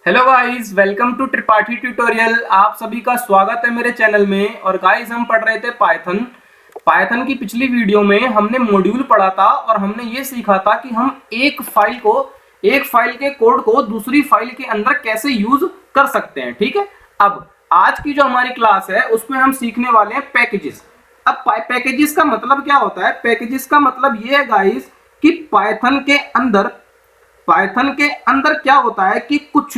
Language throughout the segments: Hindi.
Hello guys, welcome to Tripathi tutorial. आप सभी का स्वागत है मेरे चैनल में। और गाइस, हम पढ़ रहे थे पाइथन की पिछली वीडियो में हमने मॉड्यूल पढ़ा था और हमने ये सीखा था कि हम एक फाइल के कोड को दूसरी फाइल के अंदर कैसे यूज कर सकते हैं। ठीक है, अब आज की जो हमारी क्लास है उसमें हम सीखने वाले हैं पैकेजेस। अब पैकेजेस का मतलब क्या होता है? पैकेजेस का मतलब ये है गाइस कि पाइथन के अंदर क्या होता है कि कुछ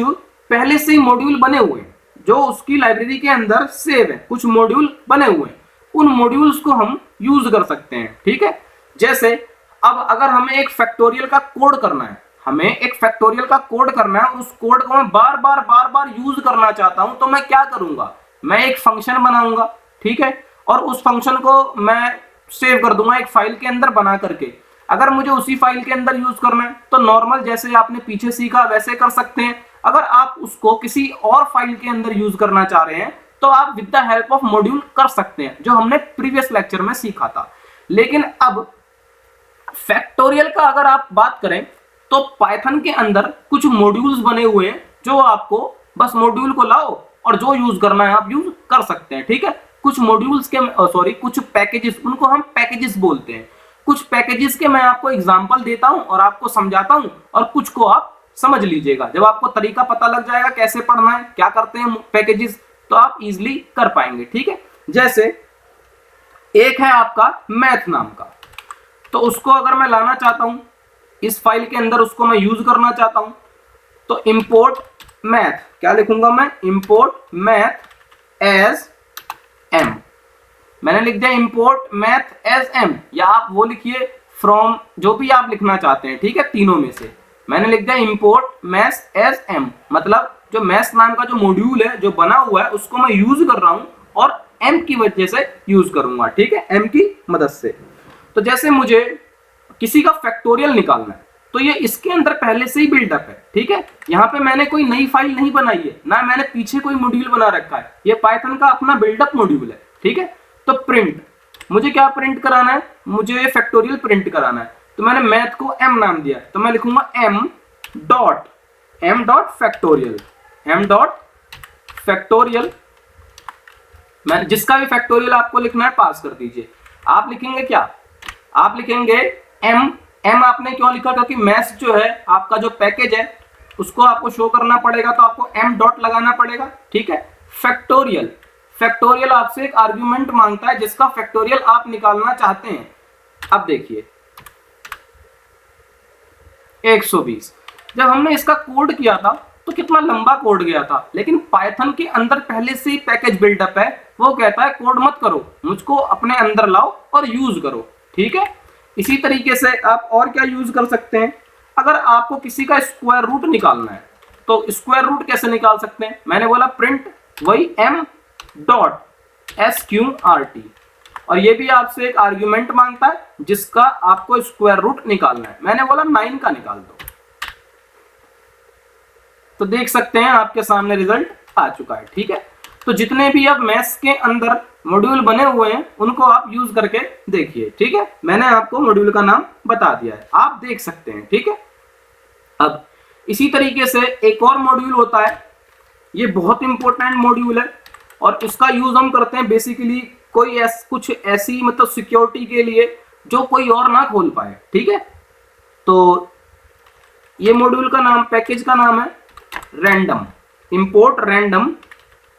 पहले से ही मॉड्यूल बने हुए हैं जो उसकी लाइब्रेरी के अंदर सेव है। कुछ मॉड्यूल बने हुए हैं, उन मॉड्यूल्स को हम यूज कर सकते हैं। ठीक है, जैसे अब अगर हमें एक फैक्टोरियल का कोड करना है, उस कोड को मैं बार बार यूज करना चाहता हूं, तो मैं क्या करूंगा? मैं एक फंक्शन बनाऊंगा, ठीक है, और उस फंक्शन को मैं सेव कर दूंगा एक फाइल के अंदर बना करके। अगर मुझे उसी फाइल के अंदर यूज करना है तो नॉर्मल जैसे आपने पीछे सीखा वैसे कर सकते हैं। अगर आप उसको किसी और फाइल के अंदर यूज करना चाह रहे हैं तो आप with the help of module कर सकते हैं, जो हमने प्रीवियस लेक्चर में सीखा था। लेकिन अब फैक्टोरियल का अगर आप बात करें तो पाइथन के अंदर कुछ मॉड्यूल्स बने हुए हैं जो आपको बस मॉड्यूल को लाओ और जो यूज करना है आप यूज कर सकते हैं। ठीक है, कुछ मॉड्यूल्स के कुछ पैकेजेस, उनको हम पैकेजेस बोलते हैं। कुछ पैकेजेस के मैं आपको एग्जांपल देता हूं और आपको समझाता हूं, और कुछ को आप समझ लीजिएगा। जब आपको तरीका पता लग जाएगा कैसे पढ़ना है, क्या करते हैं पैकेजेस, तो आप इजीली कर पाएंगे। ठीक है, जैसे एक है आपका मैथ नाम का, तो उसको अगर मैं लाना चाहता हूं इस फाइल के अंदर, उसको मैं यूज करना चाहता हूं, तो इंपोर्ट मैथ, क्या लिखूंगा मैं? Import math as M. मैंने लिख दिया इंपोर्ट मैथ एज एम, या आप वो लिखिए फ्रॉम, जो भी आप लिखना चाहते हैं। ठीक है, तीनों में से मैंने लिख दिया इंपोर्ट मैथ एज एम, मतलब जो मैथ नाम का जो मॉड्यूल है जो बना हुआ है उसको मैं यूज कर रहा हूं और एम की वजह से यूज करूंगा। ठीक है, एम की मदद से। तो जैसे मुझे किसी का फैक्टोरियल निकालना है तो ये इसके अंदर पहले से ही बिल्डअप है। ठीक है, यहाँ पे मैंने कोई नई फाइल नहीं बनाई है, ना मैंने पीछे कोई मॉड्यूल बना रखा है, ये पाइथन का अपना बिल्डअप मॉड्यूल है। ठीक है, तो प्रिंट, मुझे क्या प्रिंट कराना है? मुझे फैक्टोरियल प्रिंट कराना है, तो मैंने मैथ को एम नाम दिया, तो मैं लिखूंगा एम डॉट फैक्टोरियल। मैं जिसका भी फैक्टोरियल आपको लिखना है पास कर दीजिए। आप लिखेंगे क्या? आप लिखेंगे एम आपने क्यों लिखा? क्योंकि मैथ जो है आपका जो पैकेज है उसको आपको शो करना पड़ेगा, तो आपको एम डॉट लगाना पड़ेगा। ठीक है, फैक्टोरियल आपसे एक आर्गुमेंट मांगता है जिसका फैक्टोरियल आप निकालना चाहते हैं। अब देखिए 120, जब हमने इसका कोड किया था तो कितना लंबा कोड गया था, लेकिन पाइथन के अंदर पहले से ही पैकेज बिल्डअप है। वो कहता है कोड मत करो, मुझको अपने अंदर लाओ और यूज करो। ठीक है, इसी तरीके से आप और क्या यूज कर सकते हैं? अगर आपको किसी का स्क्वायर रूट निकालना है तो स्क्वायर रूट कैसे निकाल सकते हैं? मैंने बोला प्रिंट वही एम डॉट एसक्यूआरटी, और ये भी आपसे एक आर्गुमेंट मांगता है जिसका आपको स्क्वायर रूट निकालना है। मैंने बोला 9 का निकाल दो, तो देख सकते हैं आपके सामने रिजल्ट आ चुका है। ठीक है, तो जितने भी अब मैथ्स के अंदर मॉड्यूल बने हुए हैं उनको आप यूज करके देखिए। ठीक है, मैंने आपको मॉड्यूल का नाम बता दिया है, आप देख सकते हैं। ठीक है, अब इसी तरीके से एक और मॉड्यूल होता है, ये बहुत इंपॉर्टेंट मॉड्यूल है और इसका यूज हम करते हैं बेसिकली कुछ ऐसी मतलब सिक्योरिटी के लिए जो कोई और ना खोल पाए। ठीक है, तो ये मॉड्यूल का नाम, पैकेज का नाम है रैंडम। इंपोर्ट रैंडम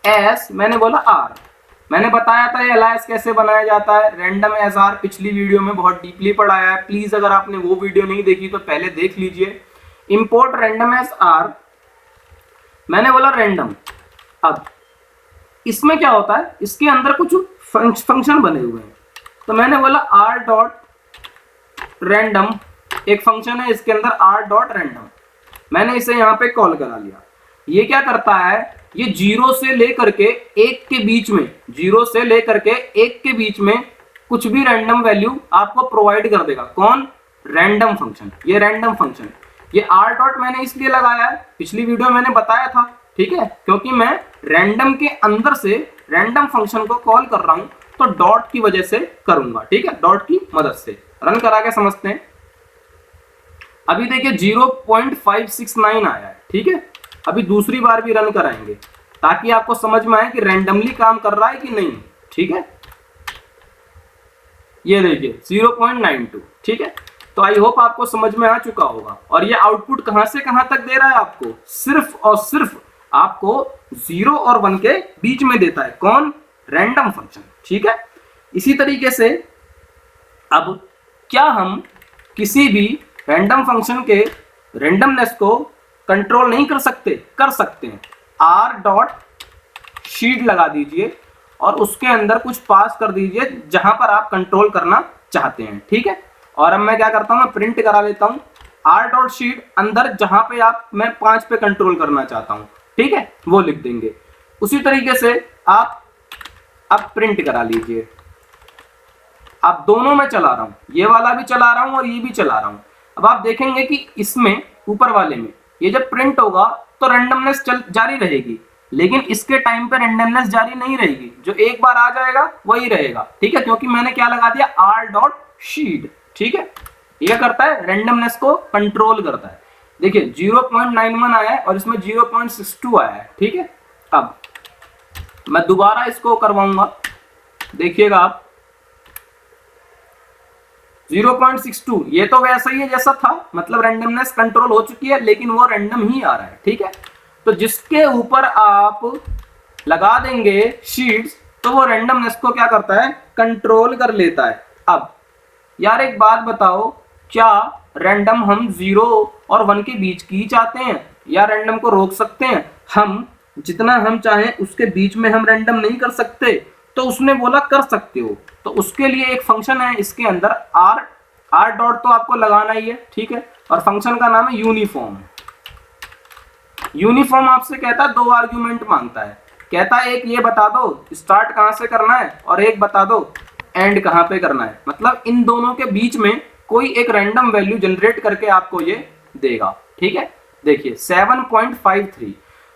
एस, मैंने बोला आर, मैंने बताया था ये अलायस कैसे बनाया जाता है, रैंडम एस आर, पिछली वीडियो में बहुत डीपली पढ़ाया है। प्लीज अगर आपने वो वीडियो नहीं देखी तो पहले देख लीजिए। इंपोर्ट रैंडम एस आर, मैंने बोला रैंडम। अब इसमें क्या होता है, इसके अंदर कुछ फंक्शन बने हुए हैं, तो मैंने बोला आर डॉट रैंडम, एक फंक्शन है इसके अंदर आर डॉट रैंडम, मैंने इसे यहाँ पे कॉल करा लिया। ये क्या करता है, ये 0 से लेकर के 1 के बीच में, 0 से लेकर के 1 के बीच में कुछ भी रैंडम वैल्यू आपको प्रोवाइड कर देगा। कौन? Random function. ये रैंडम फंक्शन, ये आर डॉट मैंने इसलिए लगाया है, पिछली वीडियो मैंने बताया था। ठीक है, क्योंकि मैं रैंडम के अंदर से रैंडम फंक्शन को कॉल कर रहा हूं तो डॉट की वजह से करूंगा। ठीक है, डॉट की मदद से रन करा के समझते हैं। अभी देखिए 0.569 आया है। ठीक है, अभी दूसरी बार भी रन कराएंगे ताकि आपको समझ में आए कि रैंडमली काम कर रहा है कि नहीं। ठीक है, ये देखिए 0.92। ठीक है, तो आई होप आपको समझ में आ चुका होगा। और ये आउटपुट कहां से कहां तक दे रहा है आपको, सिर्फ और सिर्फ आपको 0 और 1 के बीच में देता है। कौन? Random function. ठीक है, इसी तरीके से अब क्या हम किसी भी रैंडम फंक्शन के रैंडमनेस को कंट्रोल नहीं कर सकते? कर सकते हैं। r.शीट लगा दीजिए और उसके अंदर कुछ पास कर दीजिए जहां पर आप कंट्रोल करना चाहते हैं। ठीक है, और अब मैं क्या करता हूं, मैं प्रिंट करा लेता हूं r.शीट अंदर जहां पे मैं 5 पे कंट्रोल करना चाहता हूं। ठीक है, वो लिख देंगे। उसी तरीके से आप अब प्रिंट करा लीजिए। अब दोनों में चला रहा हूं, ये वाला भी चला रहा हूं और ये भी चला रहा हूं। अब आप देखेंगे कि इसमें ऊपर वाले में ये जब प्रिंट होगा तो रैंडमनेस जारी रहेगी, लेकिन इसके टाइम पे रैंडमनेस जारी नहीं रहेगी। जो एक बार आ जाएगा वही रहेगा। ठीक है, क्योंकि मैंने क्या लगा दिया, r.शीट। ठीक है, ये करता है रैंडमनेस को कंट्रोल करता है। देखिए 0.91 आया है और इसमें 0.62 आया है। ठीक है, अब मैं दोबारा इसको करवाऊंगा, देखिएगा आप 0.62। ये तो वैसा ही है जैसा था, मतलब रैंडमनेस कंट्रोल हो चुकी है, लेकिन वो रैंडम ही आ रहा है। ठीक है, तो जिसके ऊपर आप लगा देंगे शीट्स तो वो रैंडमनेस को क्या करता है, कंट्रोल कर लेता है। अब यार एक बात बताओ, क्या रैंडम हम 0 और 1 के बीच की चाहते हैं या रैंडम को रोक सकते हैं? हम जितना हम चाहें उसके बीच में हम रैंडम नहीं कर सकते। तो उसने बोला कर सकते हो, तो उसके लिए एक फंक्शन है इसके अंदर r डॉट तो आपको लगाना ही है। ठीक है, और फंक्शन का नाम है यूनिफॉर्म। यूनिफॉर्म आपसे कहता है 2 आर्ग्यूमेंट मांगता है, कहता है एक ये बता दो स्टार्ट कहां से करना है और एक बता दो एंड कहां पे करना है। मतलब इन दोनों के बीच में कोई एक रैंडम वैल्यू जनरेट करके आपको ये देगा। ठीक है, देखिए 7.53।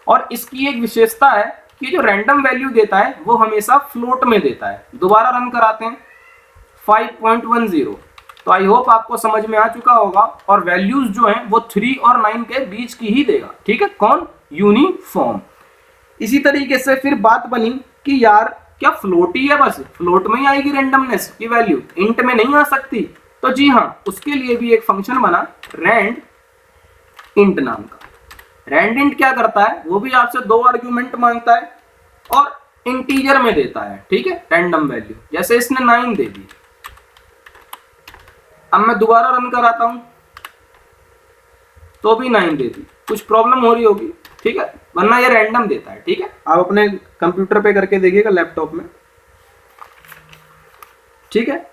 और इसकी एक विशेषता है कि जो रैंडम वैल्यू देता है वो हमेशा फ्लोट में देता है। दोबारा रन कराते हैं 5.10। तो आई होप आपको समझ में आ चुका होगा। और वैल्यूज जो हैं वो 3 और 9 के बीच की ही देगा। ठीक है, कौन? यूनिफॉर्म। इसी तरीके से फिर बात बनी कि यार क्या फ्लोट ही है, बस फ्लोट में ही आएगी रैंडमनेस की वैल्यू, इंट में नहीं आ सकती? तो जी हाँ, उसके लिए भी एक फंक्शन बना रैंड इंट नाम का। रैंड इंट क्या करता है, वो भी आपसे 2 आर्ग्यूमेंट मांगता है और इंटीजर में देता है। ठीक है, रैंडम वैल्यू, जैसे इसने 9 दे दी। अब मैं दोबारा रन कराता हूं तो भी 9 दे दी। कुछ प्रॉब्लम हो रही होगी, ठीक है, वरना ये रैंडम देता है। ठीक है, आप अपने कंप्यूटर पे करके देखिएगा, लैपटॉप में। ठीक है,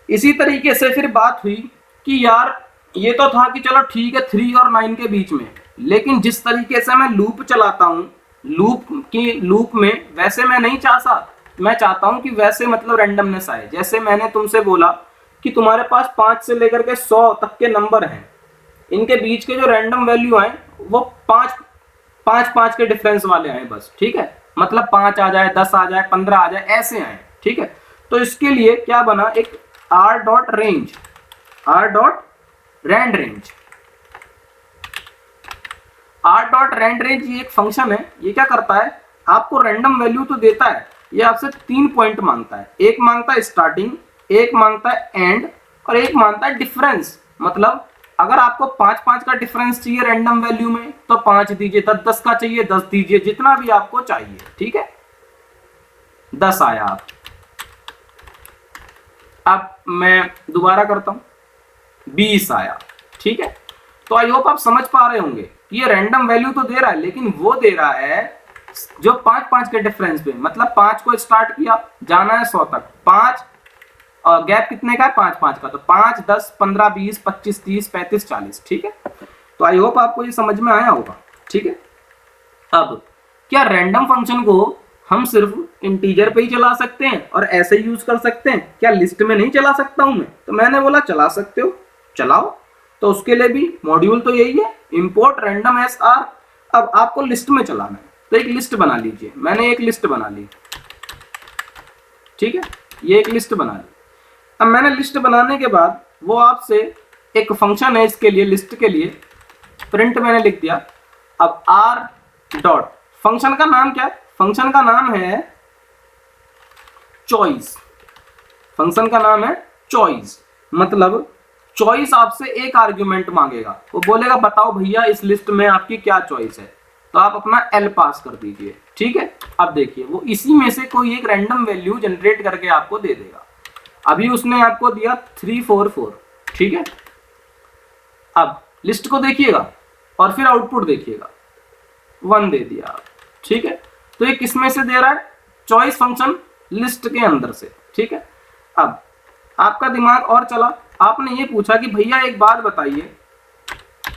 इसी तरीके से फिर बात हुई कि यार ये तो था कि चलो ठीक है 3 और 9 के बीच में, लेकिन जिस तरीके से मैं लूप चलाता हूं, लूप में वैसे मैं नहीं चाहता। मैं चाहता हूं कि वैसे मतलब रैंडमनेस आए। जैसे मैंने तुमसे बोला कि तुम्हारे पास 5 से लेकर के 100 तक के नंबर हैं, इनके बीच के जो रैंडम वैल्यू आए वो 5 के डिफरेंस वाले आए बस। ठीक है, मतलब 5 आ जाए, 10 आ जाए, 15 आ जाए, ऐसे आए। ठीक है, तो इसके लिए क्या बना, एक r.range, r.rand range। r.rand range ये एक फंक्शन है। ये क्या करता है, आपको रैंडम वैल्यू तो देता है, ये आपसे 3 पॉइंट मांगता है। एक मांगता है स्टार्टिंग, एक मांगता है एंड, और एक मांगता है डिफरेंस। मतलब अगर आपको 5 का डिफरेंस चाहिए रैंडम वैल्यू में तो 5 दीजिए, 10 का चाहिए 10 दीजिए, जितना भी आपको चाहिए। ठीक है, 10 आया। आप अब मैं दोबारा करता हूं, 20 आया। ठीक है, तो आई होप आप समझ पा रहे होंगे कि ये रैंडम वैल्यू तो दे रहा है, लेकिन वो दे रहा है जो 5 के डिफरेंस पे। मतलब 5 को स्टार्ट किया, जाना है 100 तक, 5 और गैप कितने का है, 5 का, तो 5, 10, 15, 20, 25, 30, 35, 40। ठीक है, तो आई होप आपको ये समझ में आया होगा। ठीक है, अब क्या रैंडम फंक्शन को हम सिर्फ इंटीजर पे ही चला सकते हैं और ऐसे ही यूज कर सकते हैं? क्या लिस्ट में नहीं चला सकता हूं मैं? तो मैंने बोला चला सकते हो, चलाओ। तो उसके लिए भी मॉड्यूल तो यही है, इंपोर्ट रैंडम एस आर। अब आपको लिस्ट में चलाना है तो एक लिस्ट बना लीजिए। मैंने एक लिस्ट बना ली। ठीक है, ये एक लिस्ट बना ली। अब मैंने लिस्ट बनाने के बाद वो आपसे एक फंक्शन है इसके लिए, लिस्ट के लिए, प्रिंट मैंने लिख दिया अब r डॉट, फंक्शन का नाम क्या है? फंक्शन का नाम है चॉइस। फंक्शन का नाम है चॉइस, मतलब चॉइस आपसे एक आर्ग्यूमेंट मांगेगा, वो बोलेगा बताओ भैया इस लिस्ट में आपकी क्या चॉइस है, तो आप अपना L पास कर दीजिए। ठीक है, अब देखिए वो इसी में से कोई एक रैंडम वैल्यू जनरेट करके आपको दे देगा। अभी उसने आपको दिया 344, ठीक है। अब लिस्ट को देखिएगा और फिर आउटपुट देखिएगा, 1 दे दिया आप, ठीक है। तो ये किस में से दे रहा है? चॉइस फंक्शन लिस्ट के अंदर से, ठीक है। अब आपका दिमाग और चला, आपने ये पूछा कि भैया एक बात बताइए,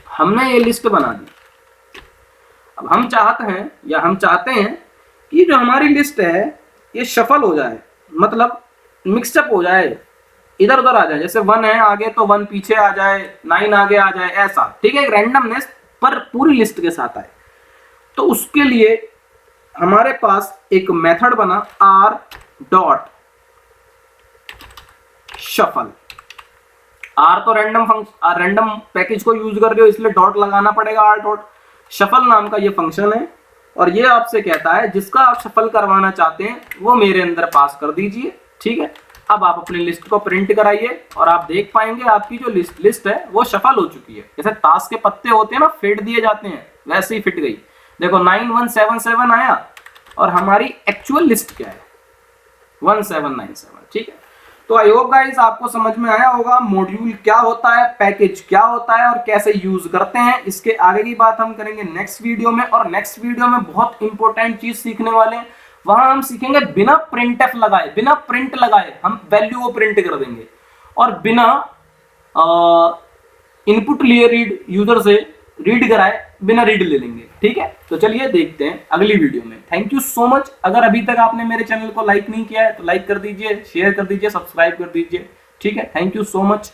हमने ये लिस्ट बना दी, अब हम चाहते हैं कि जो हमारी लिस्ट है ये शफल हो जाए, मतलब मिक्सअप हो जाए, इधर उधर आ जाए, जैसे 1 है आगे तो 1 पीछे आ जाए, 9 आगे आ जाए, ऐसा, ठीक है। एक रैंडमनेस पर पूरी लिस्ट के साथ आए, तो उसके लिए हमारे पास एक मेथड बना r डॉट शफल। r तो रैंडम पैकेज को यूज कर रहे हो इसलिए डॉट लगाना पड़ेगा, r डॉट शफल नाम का ये फंक्शन है, और ये आपसे कहता है जिसका आप शफल करवाना चाहते हैं वो मेरे अंदर पास कर दीजिए, ठीक है। अब आप अपनी लिस्ट को प्रिंट कराइए और आप देख पाएंगे आपकी जो लिस्ट है वो शफल हो चुकी है। जैसे ताश के पत्ते होते हैं ना, फेट दिए जाते हैं, वैसे ही फिट गई। देखो 9177 आया और हमारी एक्चुअल लिस्ट क्या है 1797, ठीक है। तो आई होप गाइस आपको समझ में आया होगा मॉड्यूल क्या होता है, पैकेज क्या होता है और कैसे यूज करते हैं। इसके आगे की बात हम करेंगे नेक्स्ट वीडियो में, और नेक्स्ट वीडियो में बहुत इंपॉर्टेंट चीज सीखने वाले हैं। वहां हम सीखेंगे बिना प्रिंटफ लगाए, बिना प्रिंट लगाए हम वैल्यू को प्रिंट कर देंगे, और बिना इनपुट लिए रीड, यूजर से रीड कराए बिना रीड ले लेंगे, ठीक है। तो चलिए देखते हैं अगली वीडियो में। Thank you so much. अगर अभी तक आपने मेरे चैनल को लाइक नहीं किया है तो लाइक कर दीजिए, शेयर कर दीजिए, सब्सक्राइब कर दीजिए, ठीक है। Thank you so much.